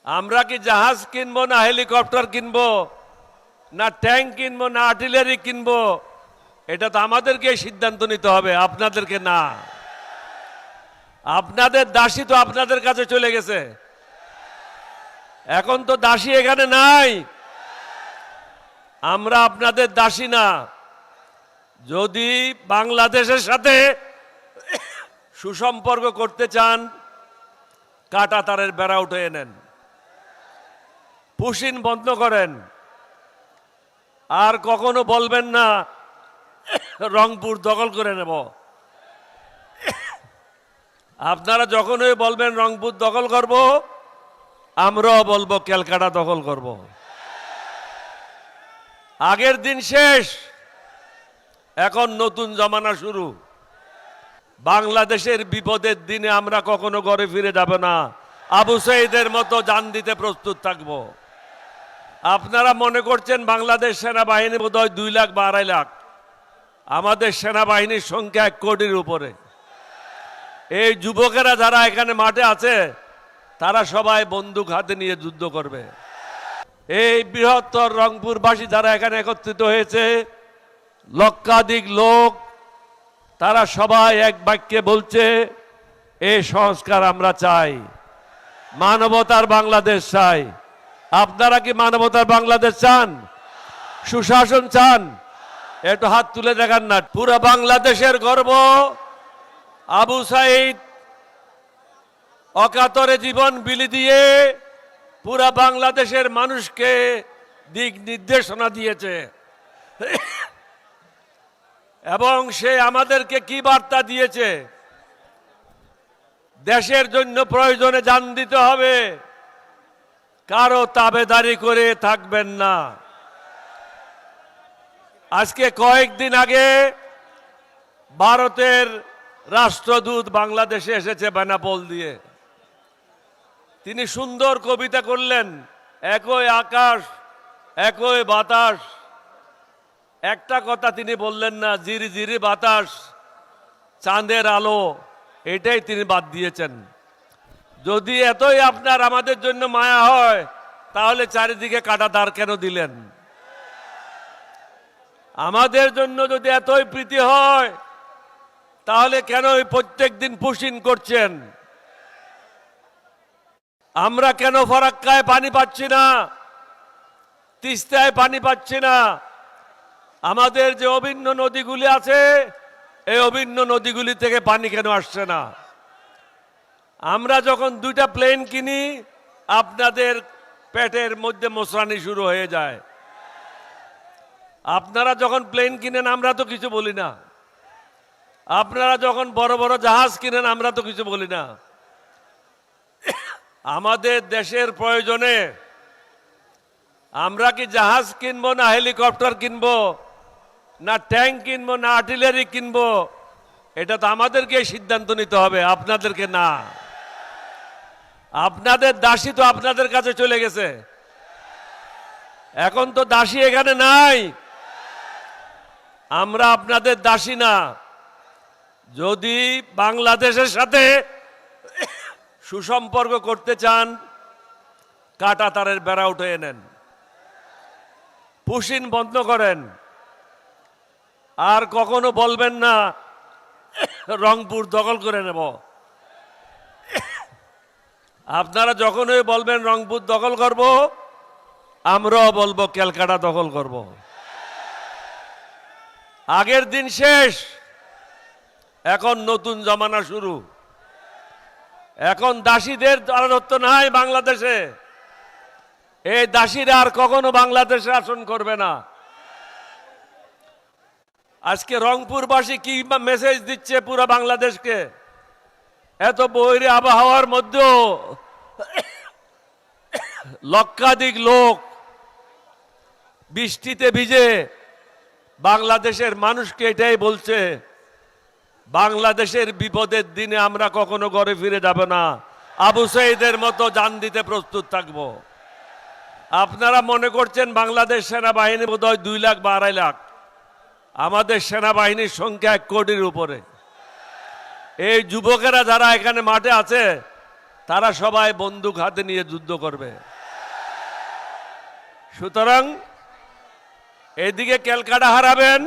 আমরা কি জাহাজ কিনবো না হেলিকপ্টার কিনবো না ট্যাঙ্ক কিনবো না আর্টিলারি কিনবো, এটা তো আমাদেরকে সিদ্ধান্ত নিতে হবে, আপনাদেরকে না। আপনাদের দাসী তো আপনাদের কাছে চলে গেছে, এখন তো দাসী এখানে নাই। আমরা আপনাদের দাসী না। যদি বাংলাদেশের সাথে সুসম্পর্ক করতে চান, কাঁটা তারের বেড়া উঠে নেন, পুশিন বন্ধ করেন। আর কখনো বলবেন না রংপুর দখল করে নেব। আপনারা যখনই বলবেন রংপুর দখল করব, আমরাও বলবো ক্যালকাটা দখল করব। আগের দিন শেষ, এখন নতুন জমানা শুরু। বাংলাদেশের বিপদের দিনে আমরা কখনো ঘরে ফিরে যাব না, আবু সাইদের মতো জান দিতে প্রস্তুত থাকব। আপনারা মনে করছেন বাংলাদেশ সেনাবাহিনী বোধহয় 2 লাখ বা 2.5 লাখ, আমাদের সেনাবাহিনীর সংখ্যা 1 কোটির উপরে। এই যুবকেরা যারা এখানে মাঠে আছে, তারা সবাই বন্দুক হাতে নিয়ে যুদ্ধ করবে। এই বৃহত্তর রংপুরবাসী যারা এখানে একত্রিত হয়েছে, লক্ষাধিক লোক, তারা সবাই এক বাক্যে বলছে এই সংস্কার আমরা চাই, মানবতার বাংলাদেশ চাই। আপনারা কি মানবতার বাংলাদেশ চান? সুশাসন চান? একটু হাত তুলে দেখান না। পুরো বাংলাদেশের গর্ব আবু সাইদ অকাতরে জীবন বিলি দিয়ে পুরা বাংলাদেশের মানুষকে দিক নির্দেশনা দিয়েছে। এবং সে আমাদেরকে কি বার্তা দিয়েছে? দেশের জন্য প্রয়োজনে জান দিতে হবে, কারো তাবেদারি করে থাকবেন না। আজকে কয়েকদিন আগে ভারতের রাষ্ট্রদূত বাংলাদেশে এসেছে বেনাপোল দিয়ে। তিনি সুন্দর কবিতা করলেন, একই আকাশ একই বাতাস। একটা কথা তিনি বললেন না, জিরি জিরি বাতাস চাঁদের আলো, এটাই তিনি বাদ দিয়েছেন। যদি এতই আপনার আমাদের জন্য মায়া হয়, তাহলে চারিদিকে কাটা দাঁড় কেন দিলেন? আমাদের জন্য যদি এতই প্রীতি হয়, তাহলে কেন প্রত্যেক দিন পুশিন করছেন? আমরা কেন ফরাক্কায় পানি পাচ্ছি না, তিস্তায় পানি পাচ্ছি না? আমাদের যে অভিন্ন নদীগুলি আছে, এই অভিন্ন নদীগুলি থেকে পানি কেন আসছে না? আমরা যখন 2টা প্লেন কিনি, আপনাদের পেটের মধ্যে মোচড়ানি শুরু হয়ে যায়। আপনারা যখন প্লেন কিনেন, আমরা তো কিছু বলি না। আপনারা যখন বড় বড় জাহাজ কিনেন, আমরা তো কিছু বলি না। আমাদের দেশের প্রয়োজনে আমরা কি জাহাজ কিনবো না হেলিকপ্টার কিনবো না ট্যাঙ্ক কিনবো না আর্টিলারি কিনবো, এটা তো আমাদেরকে সিদ্ধান্ত নিতে হবে, আপনাদেরকে না। আপনাদের দাসী তো আপনাদের কাছে চলে গেছে, এখন তো দাসী এখানে নাই। আমরা আপনাদের দাসী না। যদি বাংলাদেশের সাথে সুসম্পর্ক করতে চান, কাঁটা তারের বেড়া উঠে নেন, পুশিন বন্ধ করেন। আর কখনো বলবেন না রংপুর দখল করে নেব। আপনারা যখনই বলবেন রংপুর দখল করব, আমরাও বলবো ক্যালকাটা দখল করব। আগের দিন শেষ, এখন নতুন জমানা শুরু। এখন দাসীদের রাজত্ব নাই বাংলাদেশে। এই দাসীরা আর কখনো বাংলাদেশে শাসন করবে না। আজকে রংপুরবাসী কি মেসেজ দিচ্ছে পুরো বাংলাদেশকে? এত বৈরী আবহাওয়ার মধ্যেও লক্ষাধিক লোক বৃষ্টিতে ভিজে বাংলাদেশের মানুষকে এটাই বলছে, বাংলাদেশের বিপদের দিনে আমরা কখনো ঘরে ফিরে যাব না, আবু সাইদের মতো জান দিতে প্রস্তুত থাকব। আপনারা মনে করছেন বাংলাদেশ সেনাবাহিনী বোধহয় 2 লাখ বা 2.5 লাখ, আমাদের সেনাবাহিনীর সংখ্যা 1 কোটির উপরে। এই যুবকেরা যারা এখানে মাঠে আছে, তারা সবাই বন্দুক হাতে নিয়ে যুদ্ধ করবে। সুতরাং এইদিকে ক্যালকাটা হারাবেন,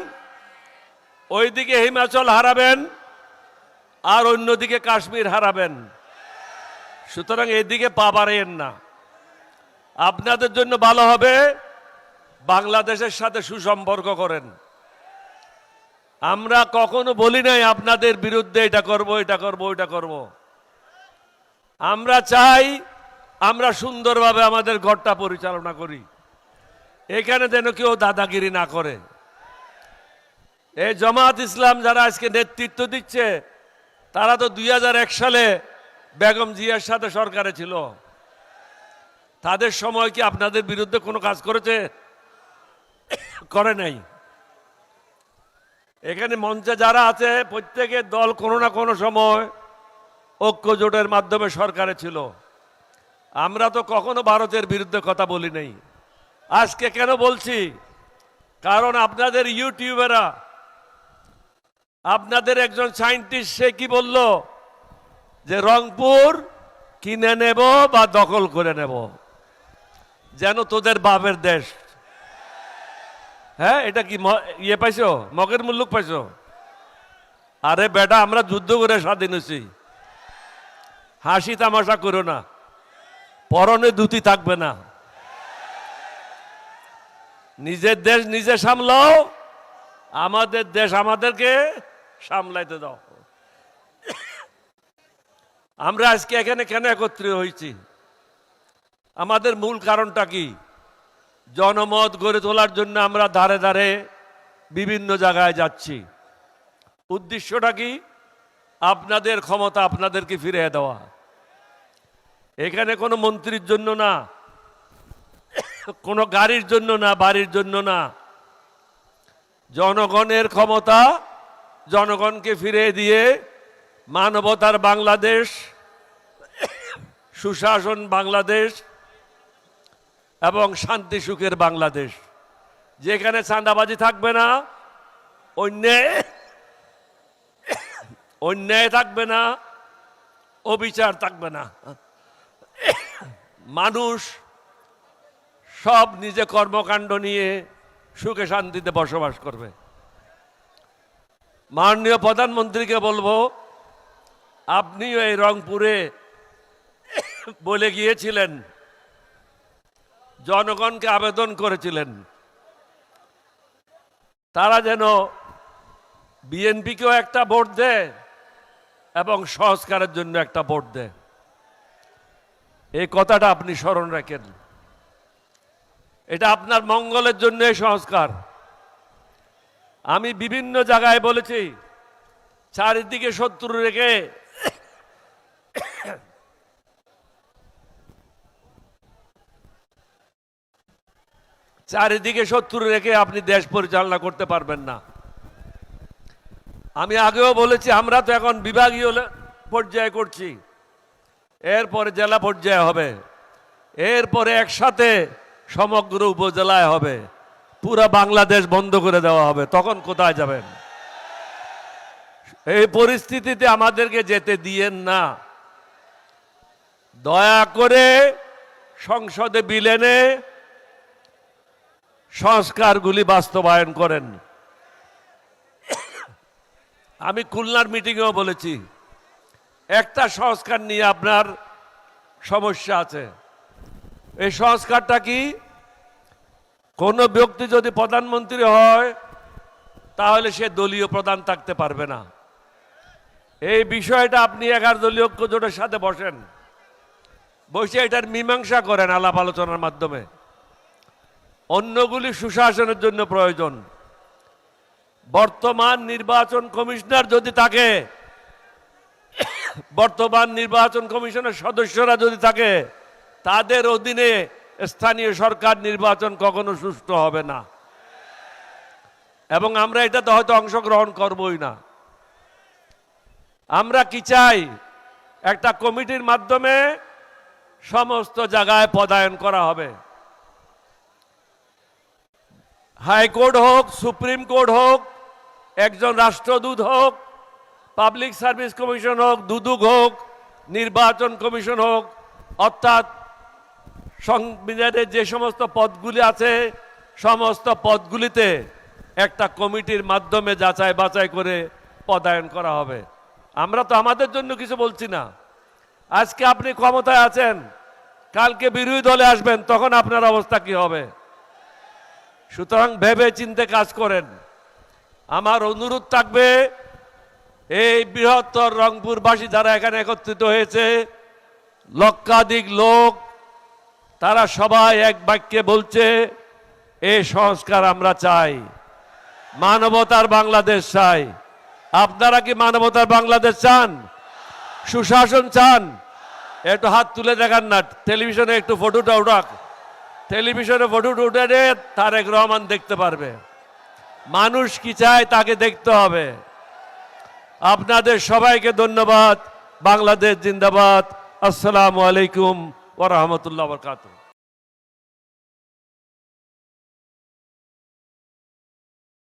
ওইদিকে হিমাচল হারাবেন, আর অন্যদিকে কাশ্মীর হারাবেন। সুতরাং এদিকে পা বাড়াইয়েন না। আপনাদের জন্য ভালো হবে বাংলাদেশের সাথে সুসম্পর্ক করেন। আমরা কখনো বলি নাই আপনাদের বিরুদ্ধে এটা করব, এটা করব, এটা করব। আমরা চাই আমরা সুন্দরভাবে আমাদের ঘরটা পরিচালনা করি, এখানে যেন কেউ দাদাগিরি না করে। এই জামাত ইসলাম যারা আজকে নেতৃত্ব দিচ্ছে, তারা তো 2001 সালে বেগম জিয়ার সাথে সরকারে ছিল। তাদের সময় কি আপনাদের বিরুদ্ধে কোনো কাজ করেছে? করে নাই। এখানে মঞ্চে যারা আছে প্রত্যেকের দল কোনো না কোনো সময় ঐক্য জোটের মাধ্যমে সরকারে ছিল। আমরা তো কখনো ভারতের বিরুদ্ধে কথা বলি নাই। আজকে কেন বলছি? কারণ আপনাদের ইউটিউবেরা, আপনাদের একজন সায়েন্টিস্ট সে কি বলল যে রংপুর কিনে নেব বা দখল করে নেব, যেন তোদের বাপের দেশ। হ্যাঁ, এটা কি ইয়ে পাইছো, মগের মুল্লুক পাইছো? আরে বেটা, আমরা যুদ্ধ করে স্বাধীন হয়েছি। হাসি তামাশা করো না, পরনে ধুতি থাকবে না। নিজের দেশ নিজে সামলাও, আমাদের দেশ আমাদেরকে সামলাইতে দাও। আমরা আজকে এখানে কেন একত্রিত হয়েছি? আমাদের মূল কারণটা কি? জনমত গড়ে তোলার জন্য আমরা ধারে ধারে বিভিন্ন জায়গায় যাচ্ছি। উদ্দেশ্যটা কি? আপনাদের ক্ষমতা আপনাদেরকে ফিরিয়ে দেওয়া। এখানে কোনো মন্ত্রীর জন্য না, কোনো গাড়ির জন্য না, বাড়ির জন্য না। জনগণের ক্ষমতা জনগণকে ফিরিয়ে দিয়ে মানবতার বাংলাদেশ, সুশাসন বাংলাদেশ এবং শান্তি সুখের বাংলাদেশ, যেখানে চাঁদাবাজি থাকবে না, অন্যায় থাকবে না, অবিচার থাকবে না। মানুষ সব নিজে কর্মকাণ্ড নিয়ে সুখে শান্তিতে বসবাস করবে। মাননীয় প্রধানমন্ত্রীকে বলবো, আপনিও এই রংপুরে বলে গিয়েছিলেন, জনগণকে আবেদন করেছিলেন তারা যেন বিএনপিকেও একটা ভোট দেয় এবং সংস্কারের জন্য একটা ভোট দেয়। এই কথাটা আপনি স্মরণ রাখেন। এটা আপনার মঙ্গলের জন্য সংস্কার। আমি বিভিন্ন জায়গায় বলেছি, চারিদিকে শত্রু রেখে আপনি দেশ পরিচালনা করতে পারবেন না। আমি আগেও বলেছি, আমরা তো এখন বিভাগীয় পর্যায়ে করছি, এরপরে জেলা পর্যায়ে হবে, এরপরে একসাথে সমগ্র উপজেলায় হবে, পুরা বাংলাদেশ বন্ধ করে দেওয়া হবে। তখন কোথায় যাবেন? এই পরিস্থিতিতে আমাদেরকে যেতে দিয়েন না। দয়া করে সংসদে বিল এনে সংস্কারগুলি বাস্তবায়ন করেন। আমি খুলনার মিটিংয়েও বলেছি, একটা সংস্কার নিয়ে আপনার সমস্যা আছে। এই সংস্কারটা কি? কোন ব্যক্তি যদি প্রধানমন্ত্রী হয় তাহলে সে দলীয় প্রধান থাকতে পারবে না। এই বিষয়টা আপনি 11 দলীয় ঐক্য জোটের সাথে বসেন, বসে এটার মীমাংসা করেন আলাপ আলোচনার মাধ্যমে। অন্যগুলি সুশাসনের জন্য প্রয়োজন। বর্তমান নির্বাচন কমিশনার যদি থাকে, বর্তমান নির্বাচন কমিশনের সদস্যরা যদি থাকে, তাদের অধীনে স্থানীয় সরকার নির্বাচন কখনো সুষ্ঠু হবে না, এবং আমরা এটাতে হয়তো অংশগ্রহণ করবই না। আমরা কি চাই? একটা কমিটির মাধ্যমে সমস্ত জায়গায় পদায়ন করা হবে। হাইকোর্ট হোক, সুপ্রিম কোর্ট হোক, একজন রাষ্ট্রদূত হোক, পাবলিক সার্ভিস কমিশন হোক, দুদক হোক, নির্বাচন কমিশন হোক, অর্থাৎ সংবিধানের যে সমস্ত পদগুলি আছে সমস্ত পদগুলিতে একটা কমিটির মাধ্যমে যাচাই বাছাই করে পদায়ন করা হবে। আমরা তো আমাদের জন্য কিছু বলছি না। আজকে আপনি ক্ষমতায় আছেন, কালকে বিরোধী দলে আসবেন, তখন আপনার অবস্থা কি হবে? সুতরাং ভেবে চিন্তে কাজ করেন। আমার অনুরোধ থাকবে, এই বৃহত্তর রংপুরবাসী যারা এখানে একত্রিত হয়েছে, লক্ষাধিক লোক, তারা সবাই এক বাক্যে বলছে এই সংস্কার আমরা চাই, মানবতার বাংলাদেশ চাই। আপনারা কি মানবতার বাংলাদেশ চান? সুশাসন চান? একটু হাত তুলে দেখান না, টেলিভিশনে একটু ফটোটা উঠাক, টেলিভিশনে ফটোটা উঠে তারেক রহমান দেখতে পারবে। মানুষ কি চায় তাকে দেখতে হবে। আপনাদের সবাইকে ধন্যবাদ। বাংলাদেশ জিন্দাবাদ। আসসালামু আলাইকুম ওয়া রাহমাতুল্লাহি ওয়া বারাকাতুহু।